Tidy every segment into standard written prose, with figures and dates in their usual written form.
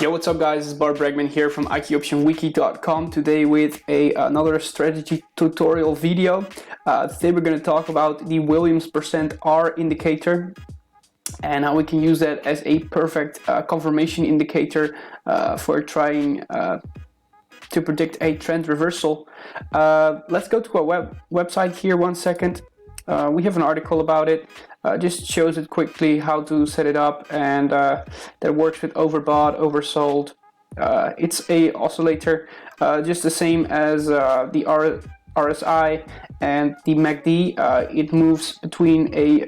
Yo, what's up guys, it's Bart Bregman here from IQOptionWiki.com today with another strategy tutorial video. Today we're going to talk about the Williams %R indicator and how we can use that as a perfect confirmation indicator for trying to predict a trend reversal. Let's go to our website here 1 second. We have an article about it. Just shows it quickly how to set it up, and that works with overbought, oversold. It's a oscillator, just the same as the RSI and the MACD. It moves between a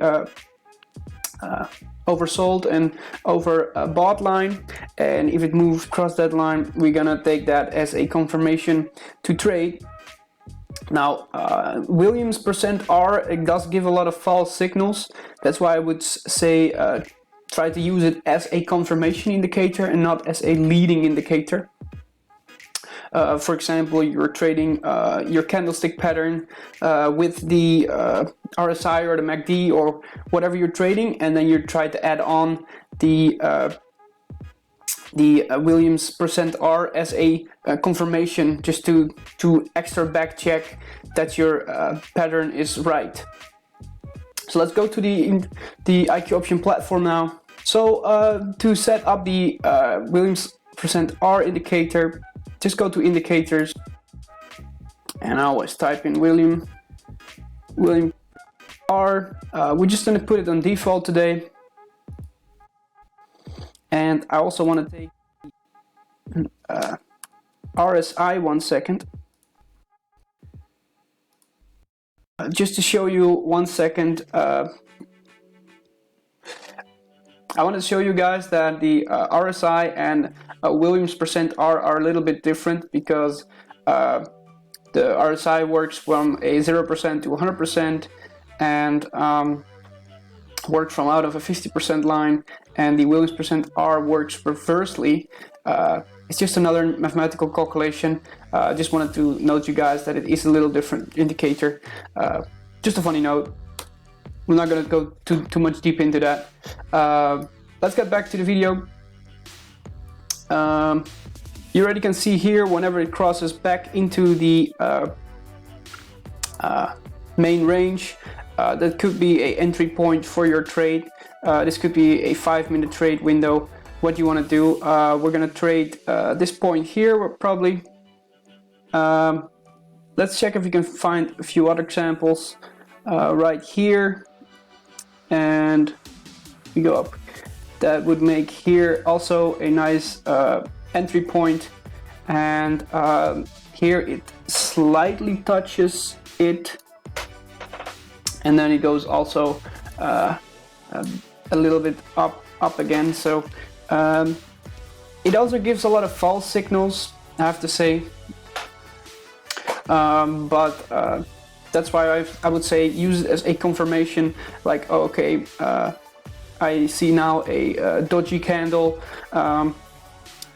oversold and overbought line, and if it moves across that line, we're gonna take that as a confirmation to trade. Now, Williams %R, it does give a lot of false signals. That's why I would say try to use it as a confirmation indicator and not as a leading indicator. For example, you're trading your candlestick pattern with the RSI or the MACD or whatever you're trading, and then you try to add on the Williams %R as a confirmation, just to extra back check that your pattern is right. So let's go to the IQ Option platform now. So to set up the Williams %R indicator, just go to indicators, and I always type in Williams R. We're just going to put it on default today. And I also want to take RSI 1 second. Just to show you 1 second, I want to show you guys that the RSI and Williams %R are a little bit different, because the RSI works from a 0% to 100% and works from out of a 50% line, and the Williams %R works reversely. It's just another mathematical calculation. Just wanted to note you guys that it is a little different indicator. Just a funny note. We're not going to go too much deep into that. Let's get back to the video. You already can see here, whenever it crosses back into the main range, that could be an entry point for your trade. This could be a 5-minute trade window. What you want to do, we're going to trade this point here, probably. Let's check if we can find a few other examples right here, and we go up. That would make here also a nice entry point, and here it slightly touches it, and then it goes also a little bit up again. So it also gives a lot of false signals, I have to say, but that's why I would say use it as a confirmation, like, oh, okay, I see now a dodgy candle.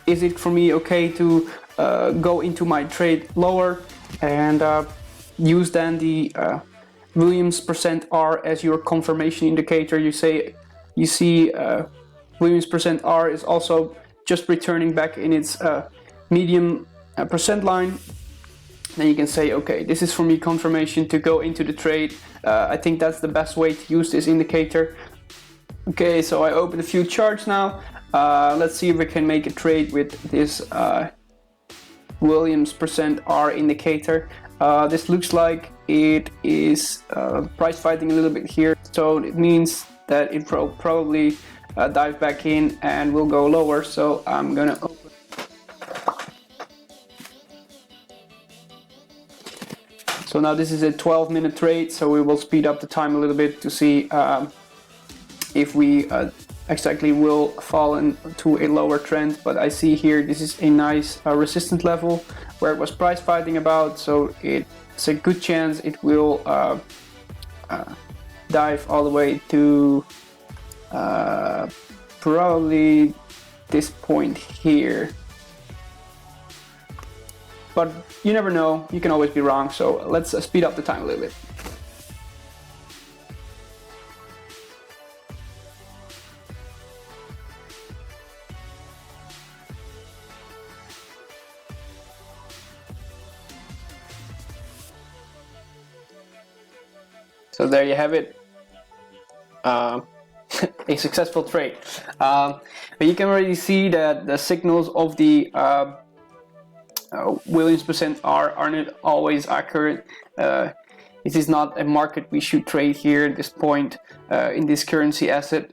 Is it for me okay to go into my trade lower, and use then the Williams %R as your confirmation indicator? You see Williams %R is also just returning back in its medium percent line. Then you can say, okay, this is for me confirmation to go into the trade. I think that's the best way to use this indicator. Okay, so I open a few charts now. Let's see if we can make a trade with this Williams %R indicator. This looks like it is price fighting a little bit here, so it means that it probably dive back in and will go lower. So I'm gonna open. So now this is a 12-minute trade, so we will speed up the time a little bit to see if we exactly will fall into a lower trend. But I see here this is a nice resistance level where it was price fighting about, so it's a good chance it will dive all the way to probably this point here. But you never know, you can always be wrong, so let's speed up the time a little bit. So there you have it. A successful trade. But you can already see that the signals of the Williams %R are not always accurate. It is not a market we should trade here at this point in this currency asset.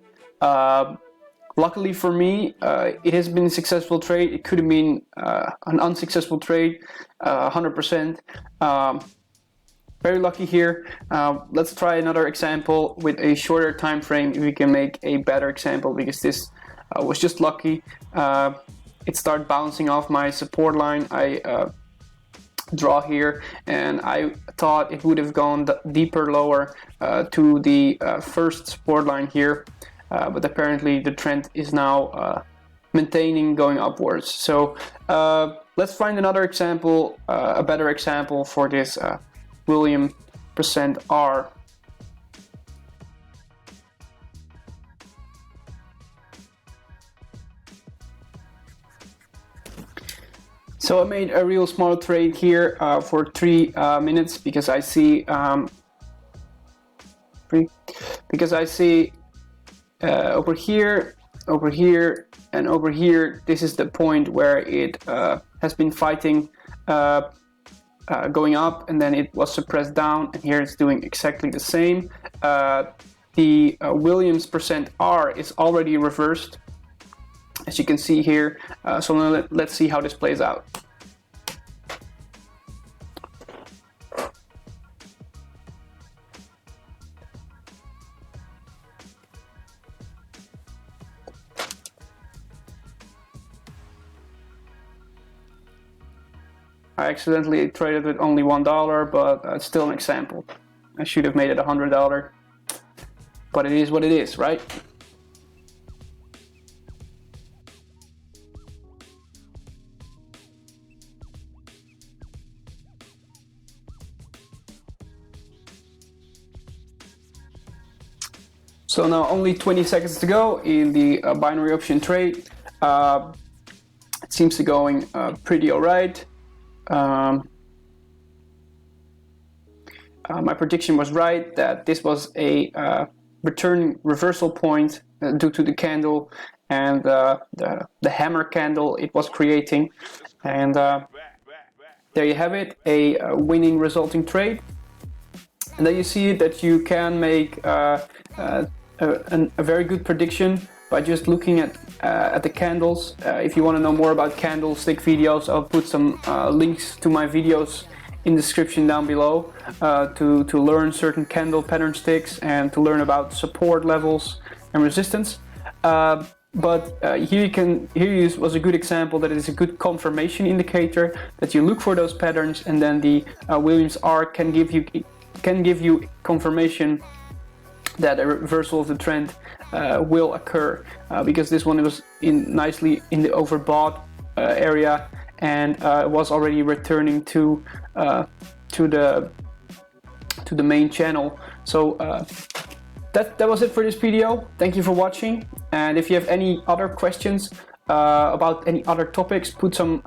Luckily for me, it has been a successful trade. It could have been an unsuccessful trade, 100%. Very lucky here. Let's try another example with a shorter time frame if we can make a better example, because this was just lucky. It started bouncing off my support line. I draw here, and I thought it would have gone deeper lower to the first support line here, but apparently the trend is now maintaining, going upwards. So let's find another example, a better example for this Williams %R. So I made a real small trade here for 3 minutes because I see over here, and over here. This is the point where it has been fighting, going up, and then it was suppressed down, and here it's doing exactly the same. The Williams %R is already reversed, as you can see here. So now let's see how this plays out. I accidentally traded with only $1, but it's still an example. I should have made it $100, but it is what it is, right? So now only 20 seconds to go in the binary option trade. It seems to be going pretty alright. My prediction was right, that this was a return reversal point due to the candle and the hammer candle it was creating. And there you have it, a winning resulting trade. And then you see that you can make a very good prediction by just looking at the candles. If you want to know more about candlestick videos, I'll put some links to my videos in the description down below to learn certain candle pattern sticks and to learn about support levels and resistance. But here was a good example that it is a good confirmation indicator, that you look for those patterns, and then the Williams R can give you confirmation that a reversal of the trend will occur, because this one was nicely in the overbought area, and was already returning to the main channel. So that was it for this video. Thank you for watching, and if you have any other questions about any other topics, put some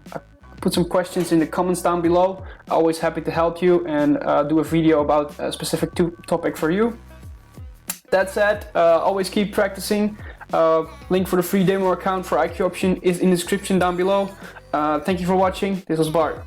questions in the comments down below. Always happy to help you and do a video about a specific topic for you. That said, always keep practicing. Link for the free demo account for IQ Option is in the description down below. Thank you for watching. This was Bart.